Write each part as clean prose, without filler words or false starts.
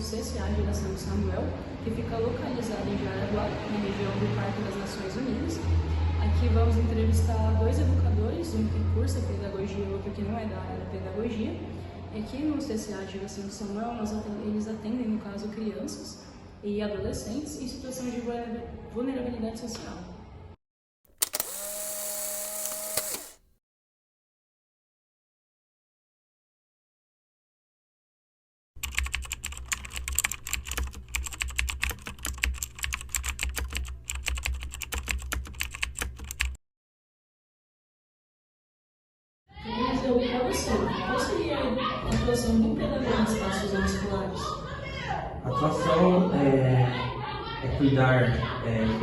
CCA Geração Samuel, que fica localizado em Jaraguá, na região do Parque das Nações Unidas. Aqui vamos entrevistar dois educadores, um que cursa pedagogia e outro que não é da área da pedagogia. Aqui no CCA Geração Samuel, eles atendem, no caso, crianças e adolescentes em situação de vulnerabilidade social. Mas para você, qual seria a atuação do pedagogo nos espaços não escolares? A atuação é cuidar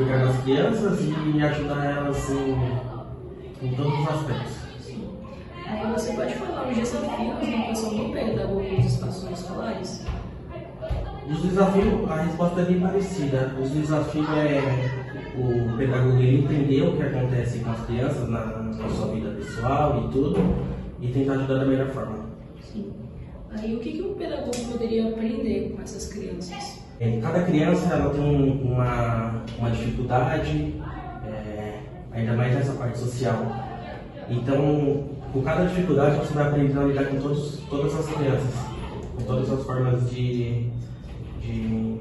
das crianças e ajudar elas em todos os aspectos. Sim. Aí você pode falar os desafios da atuação do pedagogo nos espaços não escolares? Os desafios, a resposta é bem parecida. Os desafios o pedagogo entender o que acontece com as crianças na sua vida pessoal e tudo, e tentar ajudar da melhor forma. Sim. Aí o que o pedagogo poderia aprender com essas crianças? Cada criança ela tem uma dificuldade, ainda mais nessa parte social. Então, com cada dificuldade você vai aprendendo a lidar com todas as crianças, com todas as formas de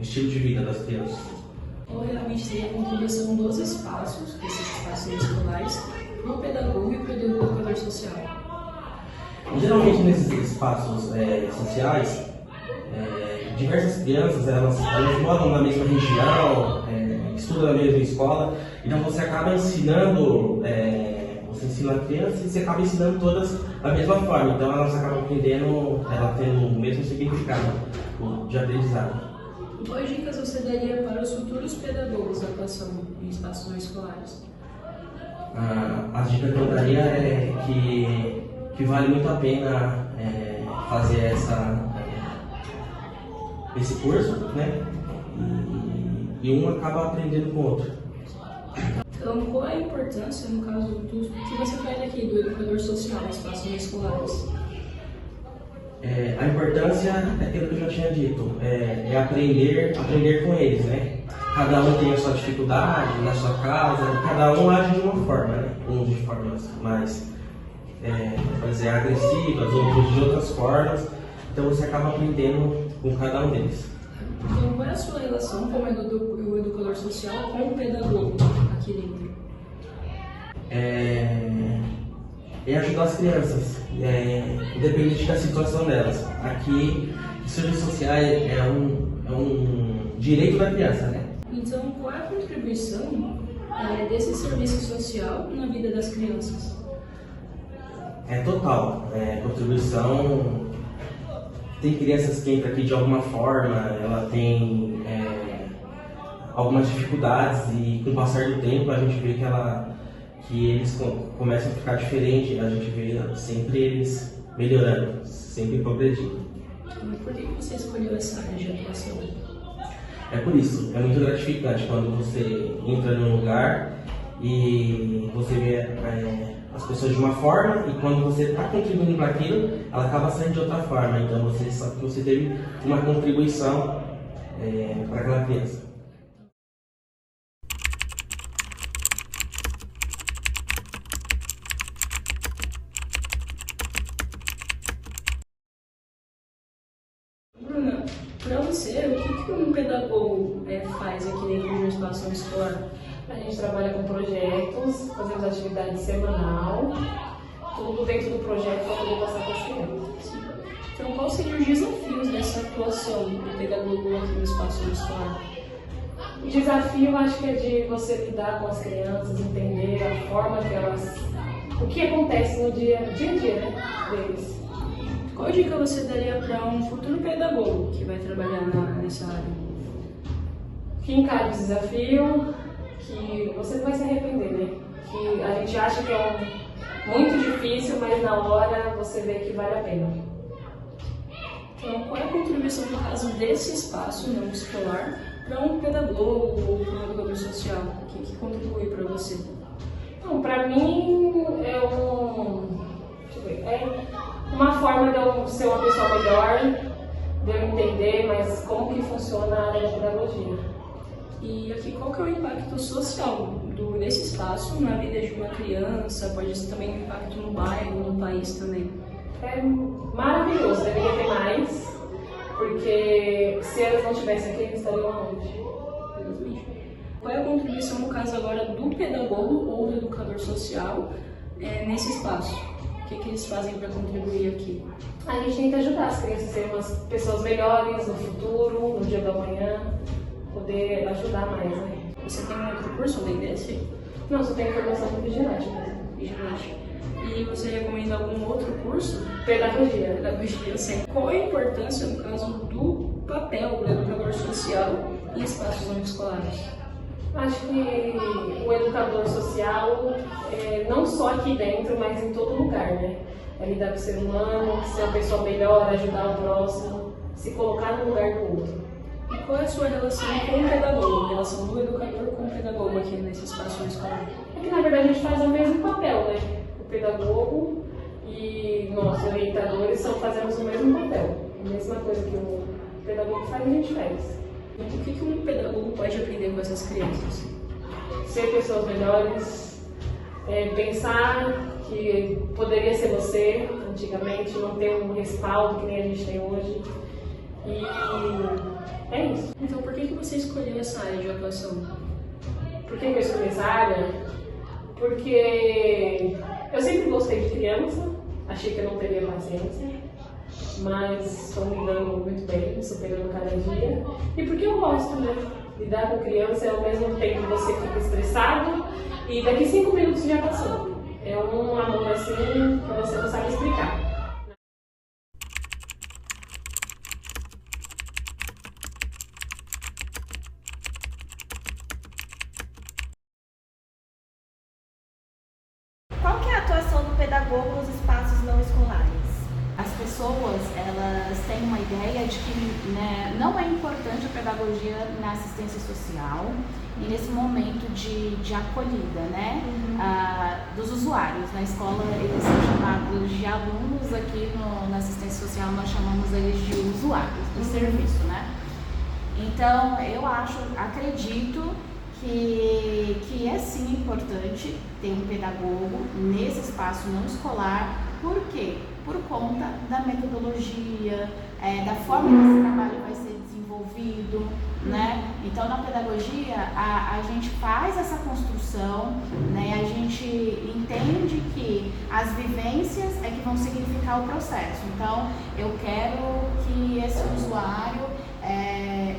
estilo de vida das crianças. Qual realmente seria a contribuição dos espaços, desses espaços escolares, para o pedagogo e para o educador social? Geralmente nesses espaços sociais, diversas crianças elas moram na mesma região, estudam na mesma escola, então você acaba ensinando, você ensina a criança e você acaba ensinando todas da mesma forma, então elas acabam aprendendo, ela tendo o mesmo significado de aprendizado. Quais dicas você daria para os futuros pedagogos da atuação em espaços não escolares? As dicas que eu daria é que vale muito a pena fazer esse curso, né? E um acaba aprendendo com o outro. Então, qual é a importância, no caso, do que você faz aqui do educador social em espaços não escolares? A importância é aquilo que eu já tinha dito, é aprender com eles, né? Cada um tem a sua dificuldade na sua casa, cada um age de uma forma, né? Uns de formas mais agressivas, outros de outras formas, então você acaba aprendendo com cada um deles. Então, qual é a sua relação como o educador social com o pedagogo aqui dentro? É ajudar as crianças, independente da situação delas. Aqui, o serviço social é um direito da criança, né? Então, qual é a contribuição desse serviço social na vida das crianças? É total. Contribuição. Tem crianças que entram aqui de alguma forma, ela tem algumas dificuldades e com o passar do tempo a gente vê que eles começam a ficar diferentes, a gente vê sempre eles melhorando, sempre progredindo. E por que você escolheu essa área de atuação? É por isso, é muito gratificante quando você entra num lugar e você vê as pessoas de uma forma e quando você está contribuindo para aquilo, ela acaba saindo de outra forma, então você sabe que você teve uma contribuição para aquela criança. Bruna, para você, o que um pedagogo faz aqui dentro de um espaço escolar? A gente trabalha com projetos, fazemos atividade semanal, tudo dentro do projeto para poder passar para as crianças. Então, quais seriam os desafios dessa atuação do pedagogo aqui no espaço escolar? O desafio, acho que é de você lidar com as crianças, entender a forma que elas... o que acontece no dia a dia, né, deles. Qual dica você daria para um futuro pedagogo que vai trabalhar nessa área? Que encare o desafio, que você não vai se arrepender, né? Que a gente acha que é muito difícil, mas na hora você vê que vale a pena. Então, qual é a contribuição, no caso, desse espaço não escolar para um pedagogo ou para um educador social? O que contribui para você? Então, para mim, é uma forma de eu ser uma pessoa melhor, de eu entender mais como que funciona a área da pedagogia. E aqui, qual que é o impacto social desse espaço na vida de uma criança? Pode ser também um impacto no bairro, no país também. É maravilhoso, deveria ter mais, porque se elas não estivessem aqui, eles estariam aonde? Qual é a contribuição, no caso agora, do pedagogo ou do educador social nesse espaço? O que eles fazem para contribuir aqui? A gente tenta ajudar as crianças a serem umas pessoas melhores no futuro, no dia da manhã, poder ajudar mais, né? Você tem um outro curso além desse? Não, só tenho formação de vigilante mesmo. Vigilante. E você recomenda algum outro curso? Pedagogia. Pedagogia, sim. Qual é a importância, no caso, do papel do educador social em espaços não escolares? Acho que o educador social, não só aqui dentro, mas em todo lugar, né? É lidar com o ser humano, ser uma pessoa melhor, ajudar o próximo, se colocar no lugar do outro. E qual é a sua relação com o pedagogo, a relação do educador com o pedagogo aqui nesse espaço não escolar? É que na verdade a gente faz o mesmo papel, né? O pedagogo e nós, orientadores, fazemos o mesmo papel. A mesma coisa que o pedagogo faz, a gente faz. O que um pedagogo pode aprender com essas crianças? Ser pessoas melhores, pensar que poderia ser você antigamente, não ter um respaldo que nem a gente tem hoje. E é isso. Então por que você escolheu essa área de atuação? Por que eu escolhi essa área? Porque eu sempre gostei de criança, achei que eu não teria paciência, mas estou me dando muito bem, superando cada dia. E porque eu gosto, né? Lidar com criança é ao mesmo tempo que você fica estressado e daqui 5 minutos já passou. É um amor assim que você não sabe explicar. Qual que é a atuação do pedagogo nos espaços não escolares? As pessoas, elas têm uma ideia de que, né, não é importante a pedagogia na assistência social e nesse momento de acolhida, né, dos usuários. Na escola eles são chamados de alunos, aqui na assistência social nós chamamos eles de usuários do serviço, né. Então, eu acredito que é sim importante ter um pedagogo nesse espaço não escolar. Por quê? Por conta da metodologia, da forma que esse trabalho vai ser desenvolvido, né? Então, na pedagogia, a gente faz essa construção, né? A gente entende que as vivências é que vão significar o processo. Então, eu quero que esse usuário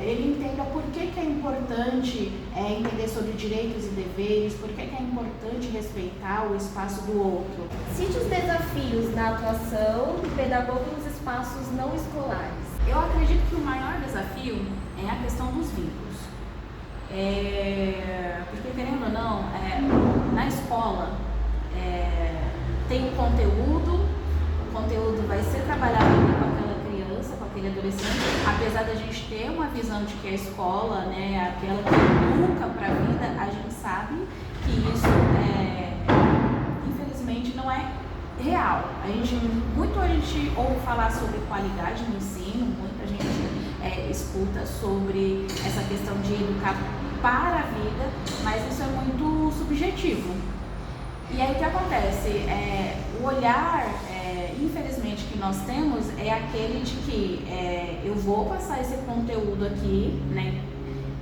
ele entenda por que é importante entender sobre direitos e deveres, por que é importante respeitar o espaço do outro. Cite os desafios na atuação do pedagogo nos espaços não escolares. Eu acredito que o maior desafio é a questão dos vínculos. Porque, querendo ou não, na escola tem o conteúdo vai ser trabalhado com aquela criança, com aquele adolescente, apesar da gente ter uma visão de que a escola, né, aquela que educa para a vida, a gente sabe que isso, infelizmente, não é real. A gente ouve falar sobre qualidade no ensino, muita gente escuta sobre essa questão de educar para a vida, mas isso é muito subjetivo. E aí o que acontece? O olhar, infelizmente, que nós temos é aquele de que eu vou passar esse conteúdo aqui, né?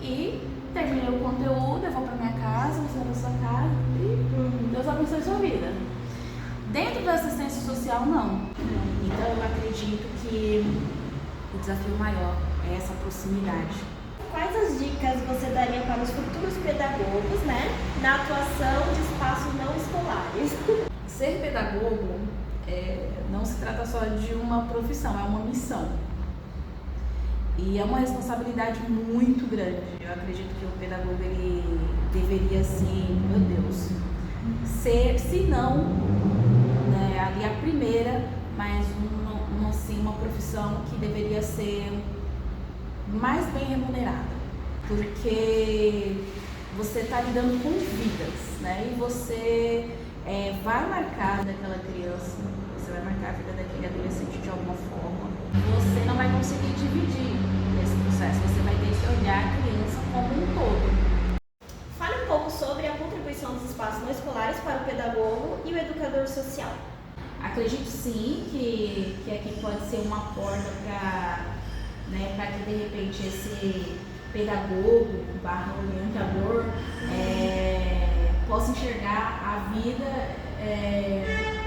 E terminei o conteúdo, eu vou para minha casa, você vai para sua casa e Deus abençoe sua vida. Dentro da assistência social, não. Então, eu acredito que o desafio maior é essa proximidade. Quais as dicas você daria para os futuros pedagogos, né, na atuação de espaços não escolares? Ser pedagogo não se trata só de uma profissão, é uma missão. E é uma responsabilidade muito grande. Eu acredito que o pedagogo ele deveria, assim, meu Deus, ser, se não, né, ali a primeira, mas uma profissão que deveria ser mais bem remunerada, porque você está lidando com vidas, né? E você vai marcar daquela criança, você vai marcar a vida daquele adolescente de alguma forma. Você não vai conseguir dividir esse processo, você vai ter que olhar a criança como um todo. Fale um pouco sobre a contribuição dos espaços não escolares para o pedagogo e o educador social. Acredito sim que aqui pode ser uma porta para que de repente esse pedagogo / orientador possa enxergar a vida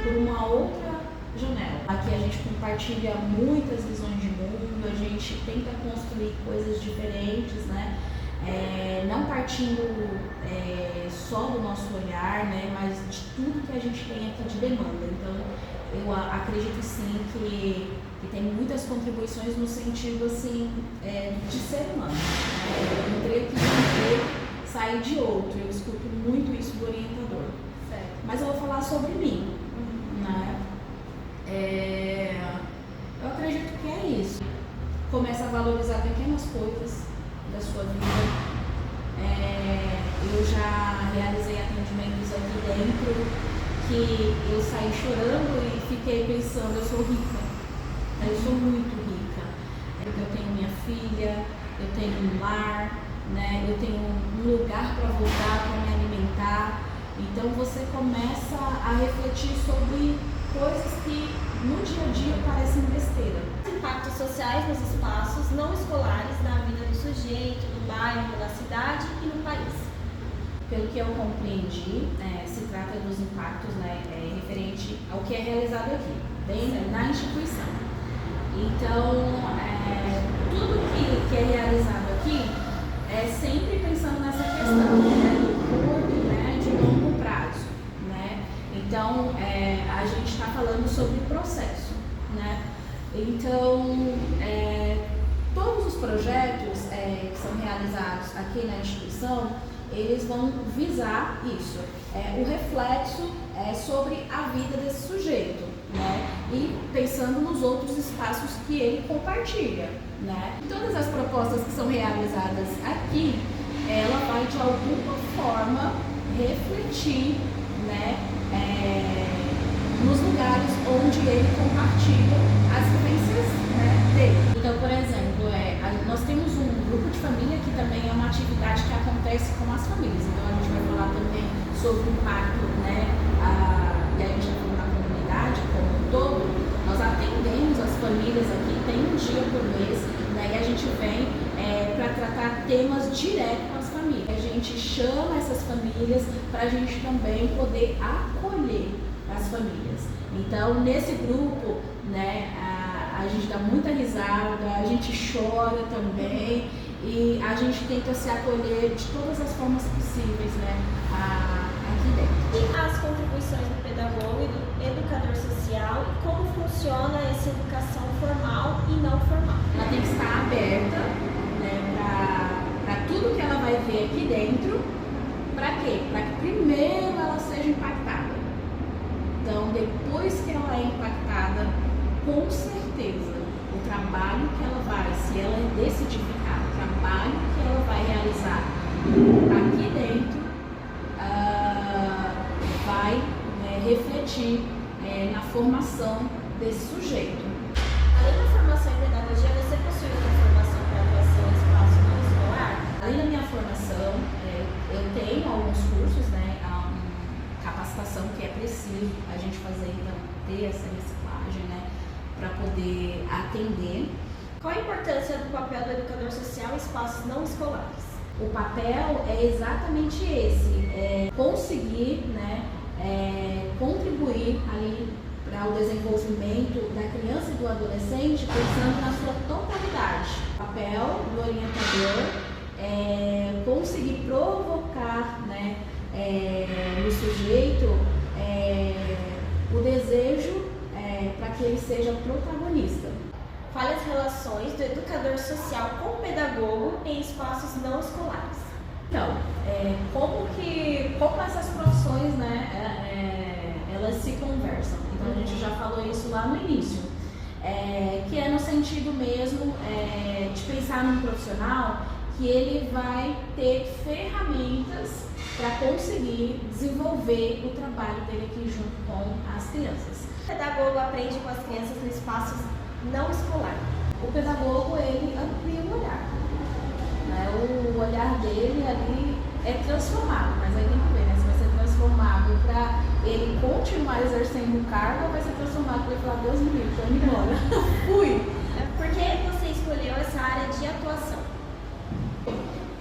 por uma outra janela. Aqui a gente compartilha muitas visões de mundo, a gente tenta construir coisas diferentes, né? Não partindo só do nosso olhar, né? Mas de tudo que a gente tem aqui de demanda. Então, eu acredito sim que tem muitas contribuições no sentido assim, de ser humano. Eu entrei aqui de um jeito, saí de outro. Eu escuto muito isso do orientador. Certo. Mas eu vou falar sobre mim. Né? Eu acredito que é isso. Começa a valorizar pequenas coisas da sua vida. Eu já realizei atendimentos aqui dentro que eu saí chorando e fiquei pensando, eu sou rica, eu sou muito rica. Eu tenho minha filha, eu tenho um lar, né? Eu tenho um lugar para voltar, para me alimentar. Então você começa a refletir sobre coisas que no dia a dia parecem besteira. Impactos sociais nos espaços não escolares na vida do sujeito, no bairro, na cidade e no país. Pelo que eu compreendi, se trata dos impactos referente ao que é realizado aqui, na instituição. Então, tudo que é realizado aqui é sempre pensando nessa questão do curto, de longo prazo. Né? Então, a gente está falando sobre processo. Né? Então, todos os projetos que são realizados aqui na instituição, eles vão visar isso, o reflexo sobre a vida desse sujeito, né? E pensando nos outros espaços que ele compartilha. Né? Todas as propostas que são realizadas aqui, ela vai de alguma forma refletir, né, nos lugares onde ele compartilha as vivências, né, dele. Então, por exemplo, nós temos um grupo de família que também é uma atividade que acontece com as famílias. Então, a gente vai falar também sobre o impacto, né, e a gente vai falar na comunidade como um todo. Nós atendemos as famílias aqui, tem um dia por mês, né, e a gente vem para tratar temas direto com as famílias. A gente chama essas famílias para a gente também poder acolher as famílias. Então, nesse grupo, né, a gente dá muita risada, a gente chora também e a gente tenta se acolher de todas as formas possíveis, né, aqui dentro. E as contribuições do pedagogo e do educador social, como funciona essa educação formal e não formal? Ela tem que estar aberta, né, para tudo que ela vai ver aqui dentro. Para quê? Para que primeiro ela seja impactada. Então, depois que ela é impactada, com certeza, o trabalho que ela vai, se ela decidir ficar, o trabalho que ela vai realizar aqui dentro, vai refletir na formação desse sujeito. Além da formação em pedagogia, você possui uma formação para atuação em espaço não escolar? Além da minha formação, eu tenho alguns cursos, né, capacitação que é preciso a gente fazer, então, ter essa reciclagem, né, para poder atender. Qual a importância do papel do educador social em espaços não escolares? O papel é exatamente esse, conseguir, né, contribuir ali para o desenvolvimento da criança e do adolescente, pensando na sua totalidade. O papel do orientador é conseguir provocar, né, no sujeito o desejo para que ele seja protagonista. Fale as relações do educador social com o pedagogo em espaços não escolares. Então, como essas profissões, né, elas se conversam. Então, a gente já falou isso lá no início, que é no sentido mesmo de pensar num profissional que ele vai ter ferramentas para conseguir desenvolver o trabalho dele aqui junto com as crianças. O pedagogo aprende com as crianças no espaço não escolar. O pedagogo, ele amplia o olhar, né? O olhar dele ali é transformado, mas aí tem que ver, né? Se vai ser transformado para ele continuar exercendo o cargo ou vai ser transformado para ele falar, Deus me livre, tô indo embora. Fui! Por que você escolheu essa área de atuação?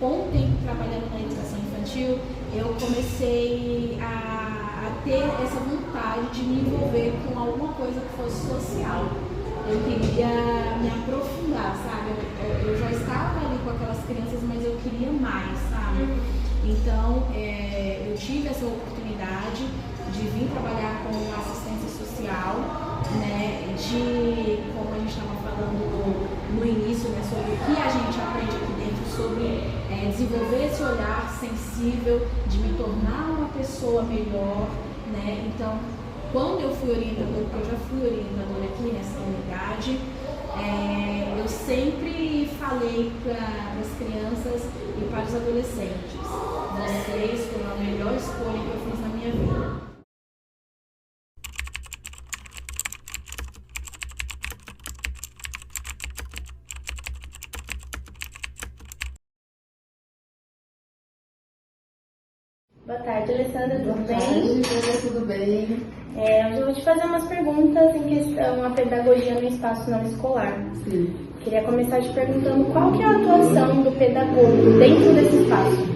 Com o tempo trabalhando na educação infantil, eu comecei a ter essa vontade de me envolver com alguma coisa que fosse social. Eu queria me aprofundar, sabe? Eu já estava ali com aquelas crianças, mas eu queria mais, sabe? Então, eu tive essa oportunidade de vir trabalhar com assistência social, né? De, como a gente estava falando no início, né? Sobre o que a gente aprende aqui dentro, sobre desenvolver esse olhar sensível, de me tornar uma pessoa melhor, né? Então, quando eu fui orientadora, porque eu já fui orientadora aqui nessa unidade, eu sempre falei para as crianças e para os adolescentes, vocês foram a melhor escolha que eu fiz na minha vida. Boa tarde, Alessandra, tudo bem? Tudo bem? Hoje eu vou te fazer umas perguntas em questão à pedagogia no espaço não escolar. Sim. Queria começar te perguntando qual que é a atuação do pedagogo dentro desse espaço?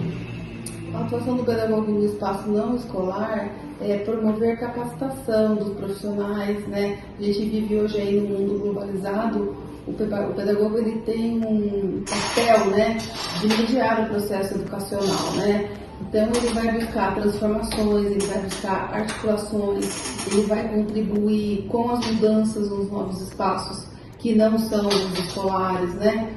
A atuação do pedagogo no espaço não escolar é promover capacitação dos profissionais, né? A gente vive hoje aí no mundo globalizado, o pedagogo ele tem um papel, né, de mediar o processo educacional, né? Então ele vai buscar transformações, ele vai buscar articulações, ele vai contribuir com as mudanças nos novos espaços que não são os escolares, né?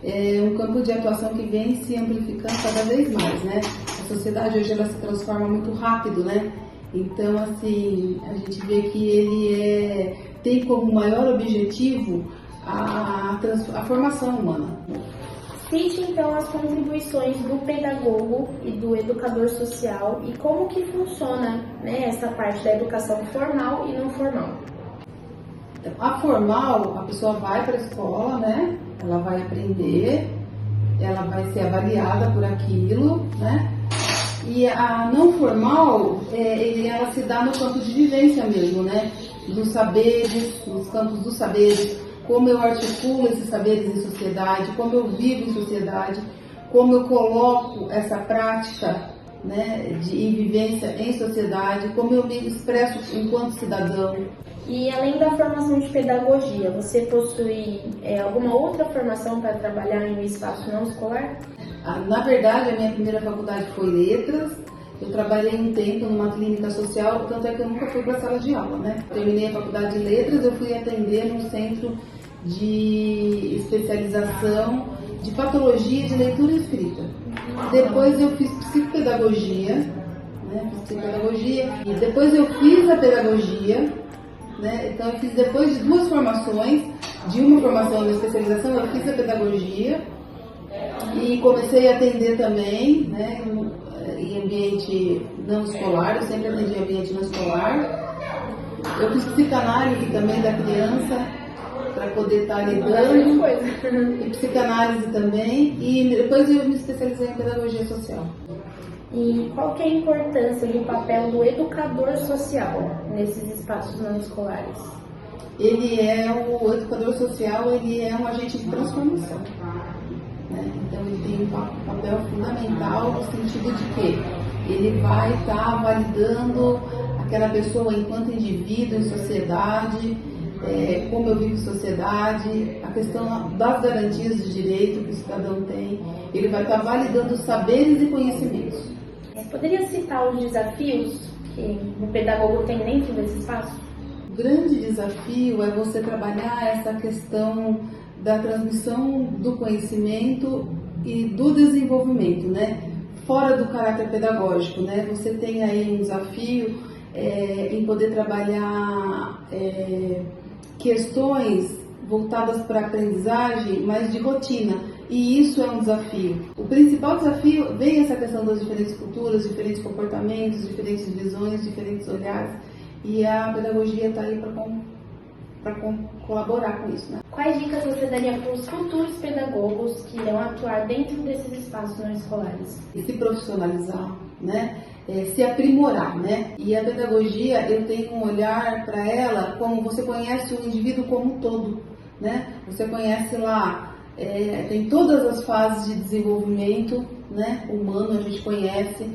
É um campo de atuação que vem se amplificando cada vez mais, né? A sociedade hoje ela se transforma muito rápido, né? Então, assim, a gente vê que ele tem como maior objetivo a formação humana. Cite então as contribuições do pedagogo e do educador social e como que funciona, né, essa parte da educação formal e não formal. A formal, a pessoa vai para a escola, né? Ela vai aprender, ela vai ser avaliada por aquilo, né? E a não formal, ela se dá no campo de vivência mesmo, né? Dos saberes, nos campos dos saberes, como eu articulo esses saberes em sociedade, como eu vivo em sociedade, como eu coloco essa prática, né, de vivência em sociedade, como eu me expresso enquanto cidadão. E além da formação de pedagogia, você possui alguma outra formação para trabalhar em um espaço não escolar? Na verdade, a minha primeira faculdade foi Letras. Eu trabalhei um tempo numa clínica social, tanto é que eu nunca fui para a sala de aula, né? Terminei a faculdade de Letras, eu fui atender num centro de especialização de patologia de leitura e escrita. Depois eu fiz psicopedagogia, né? E depois eu fiz a pedagogia, né? Então eu fiz depois de duas formações, de uma formação e uma especialização, eu fiz a pedagogia e comecei a atender também, né? Em ambiente não escolar, eu sempre atendi em ambiente não escolar. Eu fiz psicanálise também da criança, para poder estar lidando, e psicanálise também, e depois eu me especializei em pedagogia social. E qual que é a importância do papel do educador social nesses espaços não escolares? O educador social, ele é um agente de transformação, né? Então ele tem um papel fundamental no sentido de que ele vai estar validando aquela pessoa enquanto indivíduo em sociedade, como eu vivo em sociedade, a questão das garantias de direito que o cidadão tem, ele vai estar validando saberes e conhecimentos. Poderia citar os desafios que o pedagogo tem dentro desse espaço? O grande desafio é você trabalhar essa questão da transmissão do conhecimento e do desenvolvimento, né? Fora do caráter pedagógico, né? Você tem aí um desafio em poder trabalhar questões voltadas para a aprendizagem, mas de rotina. E isso é um desafio. O principal desafio vem essa questão das diferentes culturas, diferentes comportamentos, diferentes visões, diferentes olhares. e a pedagogia está aí para colaborar com isso, né? Quais dicas você daria para os futuros pedagogos que irão atuar dentro desses espaços não escolares? Se profissionalizar, né? Se aprimorar, né? E a pedagogia, eu tenho um olhar para ela como você conhece o indivíduo como um todo, né? Você conhece lá, tem todas as fases de desenvolvimento, né? Humano, a gente conhece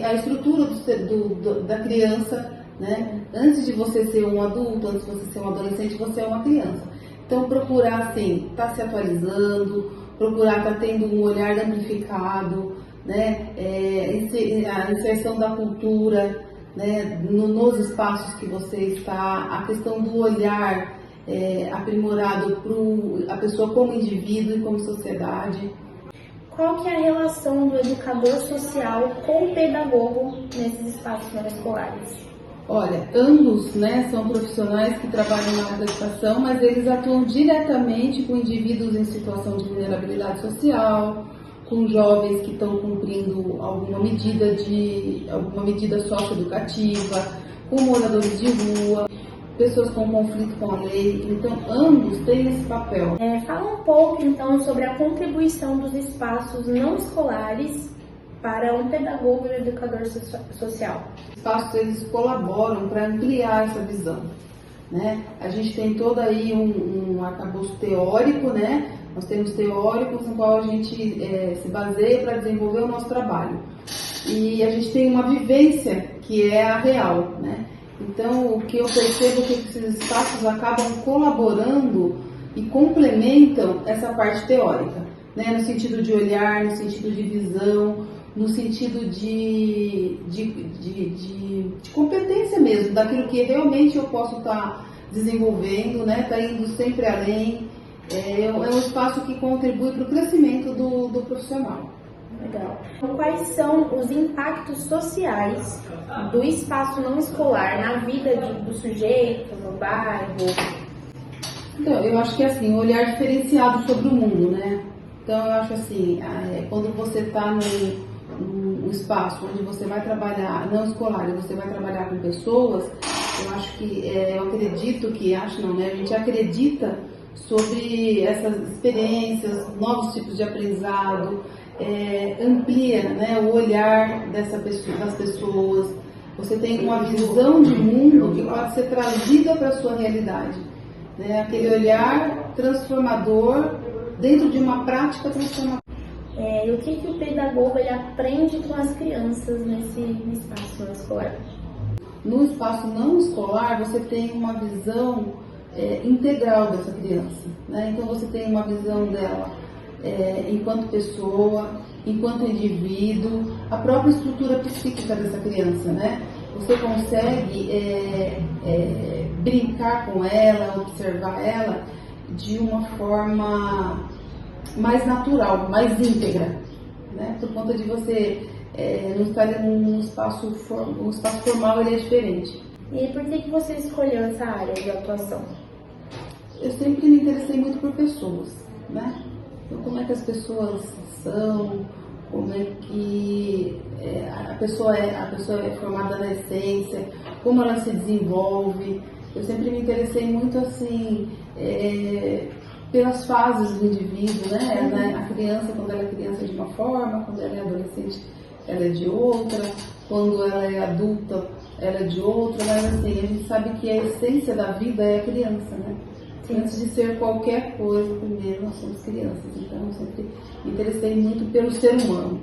a estrutura da criança, né? Antes de você ser um adulto, antes de você ser um adolescente, você é uma criança. Então, procurar, assim, estar se atualizando, procurar estar tendo um olhar amplificado, né? A inserção da cultura, né? Nos espaços que você está, a questão do olhar aprimorado para a pessoa como indivíduo e como sociedade. Qual que é a relação do educador social com o pedagogo nesses espaços não escolares? Olha, ambos, né, são profissionais que trabalham na área da educação, mas eles atuam diretamente com indivíduos em situação de vulnerabilidade social, com jovens que estão cumprindo alguma medida socioeducativa, com moradores de rua, pessoas com conflito com a lei. Então, ambos têm esse papel. Fala um pouco, então, sobre a contribuição dos espaços não escolares para um pedagogo e um educador social. Os espaços, eles colaboram para ampliar essa visão, né? A gente tem todo aí um arcabouço teórico, né? Nós temos teóricos no qual a gente se baseia para desenvolver o nosso trabalho. E a gente tem uma vivência que é a real, né? Então, o que eu percebo é que esses espaços acabam colaborando e complementam essa parte teórica, né? No sentido de olhar, no sentido de visão, no sentido de competência mesmo, daquilo que realmente eu posso estar desenvolvendo, né? Tá indo sempre além. É um espaço que contribui para o crescimento do profissional. Legal. Quais são os impactos sociais do espaço não escolar na vida do sujeito, no bairro? Então, eu acho que assim, um olhar diferenciado sobre o mundo, né? Então, eu acho assim, quando você está num espaço onde você vai trabalhar, não escolar, e você vai trabalhar com pessoas, eu acho que, eu acredito que, acho não, né? A gente acredita sobre essas experiências, novos tipos de aprendizado, amplia, né, o olhar das pessoas. Você tem uma visão de mundo que pode ser trazida para a sua realidade, né? Aquele olhar transformador dentro de uma prática transformadora. E o que o pedagogo ele aprende com as crianças nesse espaço não escolar? No espaço não escolar, você tem uma visão integral dessa criança, né? Então você tem uma visão dela enquanto pessoa, enquanto indivíduo, a própria estrutura psíquica dessa criança, né? Você consegue brincar com ela, observar ela de uma forma mais natural, mais íntegra, né? Por conta de você não estar num espaço formal, ele é diferente. E por que você escolheu essa área de atuação? Eu sempre me interessei muito por pessoas, né? Então, como é que as pessoas são, como é que a pessoa é formada na essência, como ela se desenvolve. Eu sempre me interessei muito assim pelas fases do indivíduo, né? A criança, quando ela é criança de uma forma, quando ela é adolescente, ela é de outra, quando ela é adulta, ela é de outra, mas assim, a gente sabe que a essência da vida é a criança, né? Antes de ser qualquer coisa, primeiro nós somos crianças, então eu sempre me interessei muito pelo ser humano.